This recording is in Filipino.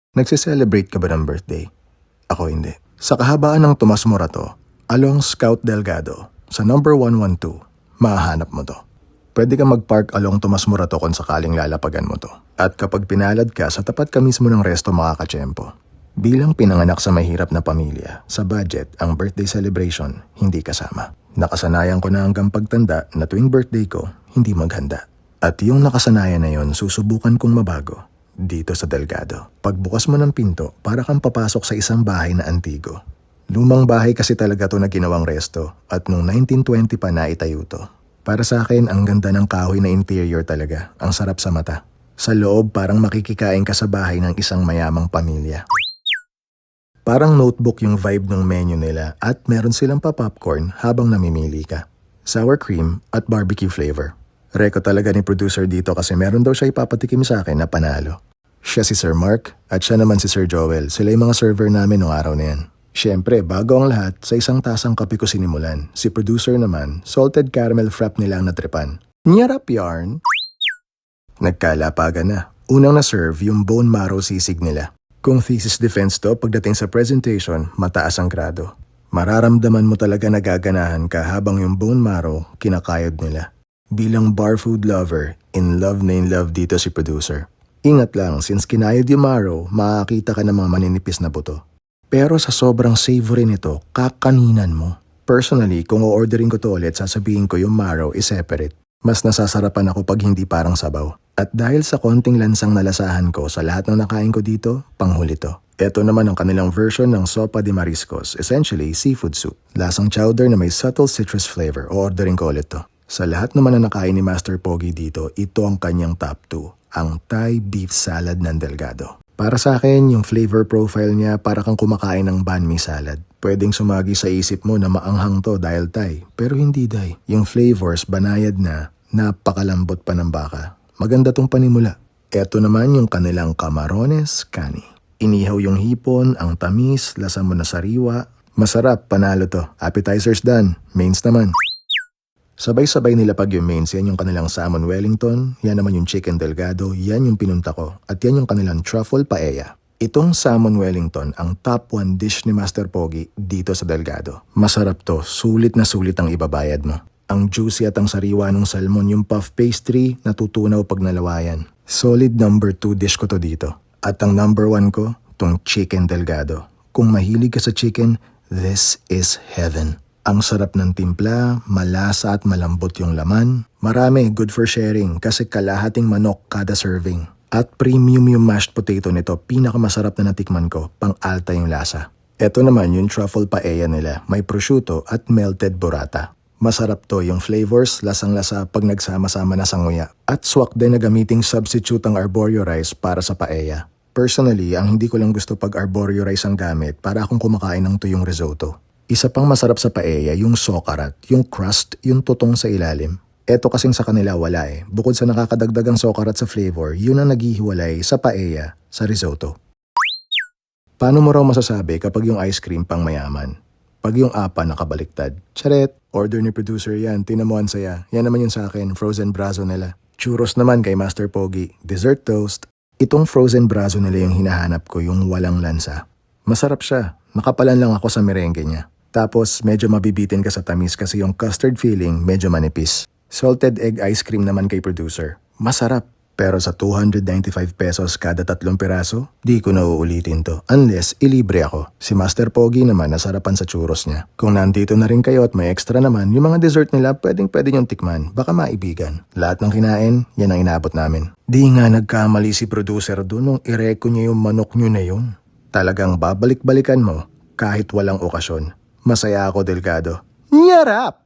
Nagsiselebrate ka ba ng birthday? Ako hindi. Sa kahabaan ng Tomas Morato, along Scout Delgado, sa number 112, mahahanap mo to. Pwede ka mag-park along Tomas Morato kung sakaling lalapagan mo to. At kapag pinalad ka, sa tapat ka mismo ng resto makakatsyempo. Bilang pinanganak sa mahirap na pamilya, sa budget, ang birthday celebration, hindi kasama. Nakasanayan ko na hanggang pagtanda na tuwing birthday ko, hindi maghanda. At yung nakasanayan na yon, susubukan kong mabago. Dito sa Delgado. Pagbukas mo ng pinto, para kang papasok sa isang bahay na antigo. Lumang bahay kasi talaga to na ginawang resto at noong 1920 pa na itayo to. Para sa akin, ang ganda ng kahoy na interior talaga. Ang sarap sa mata. Sa loob, parang makikikain ka sa bahay ng isang mayamang pamilya. Parang notebook yung vibe ng menu nila at meron silang pa-popcorn habang namimili ka. Sour cream at barbecue flavor. Reko talaga ni producer dito kasi meron daw siya ipapatikim sa akin na panalo. Siya si Sir Mark at siya naman si Sir Joel. Sila yung mga server namin noong araw na yan. Siyempre, bago ang lahat, sa isang tasang kape ko sinimulan. Si producer naman, salted caramel frap nila ang natripan. Nyarap yarn! Nagkalapagan na. Unang na-serve yung bone marrow sisig nila. Kung thesis defense to, pagdating sa presentation, mataas ang grado. Mararamdaman mo talaga nagaganahan ka habang yung bone marrow kinakayod nila. Bilang bar food lover, in love dito si producer. Ingat lang, since kinayod yung marrow, makakita ka ng mga maninipis na buto. Pero sa sobrang savory nito, kakaninan mo. Personally, kung o-ordering ko to ulit, sasabihin ko yung marrow is separate. Mas nasasarapan ako pag hindi parang sabaw. At dahil sa konting lansang nalasahan ko sa lahat ng nakain ko dito, panghuli to. Ito naman ang kanilang version ng sopa de mariscos, essentially seafood soup. Lasang chowder na may subtle citrus flavor, o-ordering ko ulit to. Sa lahat naman na nakain ni Master Pogi dito, ito ang kanyang top 2. Ang Thai beef salad ng Delgado. Para sa akin, yung flavor profile niya para kang kumakain ng banh mi salad. Pwedeng sumagi sa isip mo na maanghang to dahil Thai, pero hindi Thai. Yung flavors banayad na, napakalambot pa ng baka. Maganda tong panimula. Eto naman yung kanilang camarones cani. Inihaw yung hipon, ang tamis, lasa mo na sariwa. Masarap, panalo to. Appetizers done, mains naman. Sabay-sabay nila pag yung mains, yan yung kanilang salmon wellington, yan naman yung chicken delgado, yan yung pinunta ko, at yan yung kanilang truffle paella. Itong salmon wellington ang top 1 dish ni Master Pogi dito sa Delgado. Masarap to, sulit na sulit ang ibabayad mo. Ang juicy at ang sariwa ng salmon, yung puff pastry, natutunaw pag nalawayan. Solid number 2 dish ko to dito. At ang number 1 ko, tong chicken delgado. Kung mahilig ka sa chicken, this is heaven. Ang sarap ng timpla, malasa at malambot yung laman. Marami, good for sharing kasi kalahating manok kada serving. At premium yung mashed potato nito, pinakamasarap na natikman ko, pang-alta yung lasa. Ito naman yung truffle paella nila, may prosciutto at melted burrata. Masarap to yung flavors, lasang-lasa pag nagsama-sama na sa nguya. At swak din na gamiting substitute ang arborio rice para sa paella. Personally, ang hindi ko lang gusto pag arborio rice ang gamit para akong kumakain ng tuyong risotto. Isa pang masarap sa paella, yung sokarat, yung crust, yung tutong sa ilalim. Eto kasing sa kanila wala eh. Bukod sa nakakadagdagang sokarat sa flavor, yun ang naghihiwalay sa paella sa risotto. Paano mo raw masasabi kapag yung ice cream pang mayaman? Pag yung apa nakabaliktad. Charet, order ni producer yan, tinamuan saya. Yan naman yun sa akin, frozen brazo nila. Churros naman kay Master Pogi, dessert toast. Itong frozen brazo nila yung hinahanap ko, yung walang lansa. Masarap siya, nakapalan lang ako sa merengue niya. Tapos medyo mabibitin ka sa tamis kasi yung custard filling medyo manipis. Salted egg ice cream naman kay producer. Masarap. Pero sa 295 pesos kada 3 piraso, di ko na uulitin to. Unless ilibre ako. Si Master Pogi naman nasarapan sa churros niya. Kung nandito na rin kayo at may extra naman, yung mga dessert nila pwede niyong tikman. Baka maibigan. Lahat ng kinain, yan ang inabot namin. Di nga nagkamali si producer doon nung ireko niya yung manok nyo na yun. Talagang babalik-balikan mo kahit walang okasyon. Masaya ako, Delgado. Nyarap!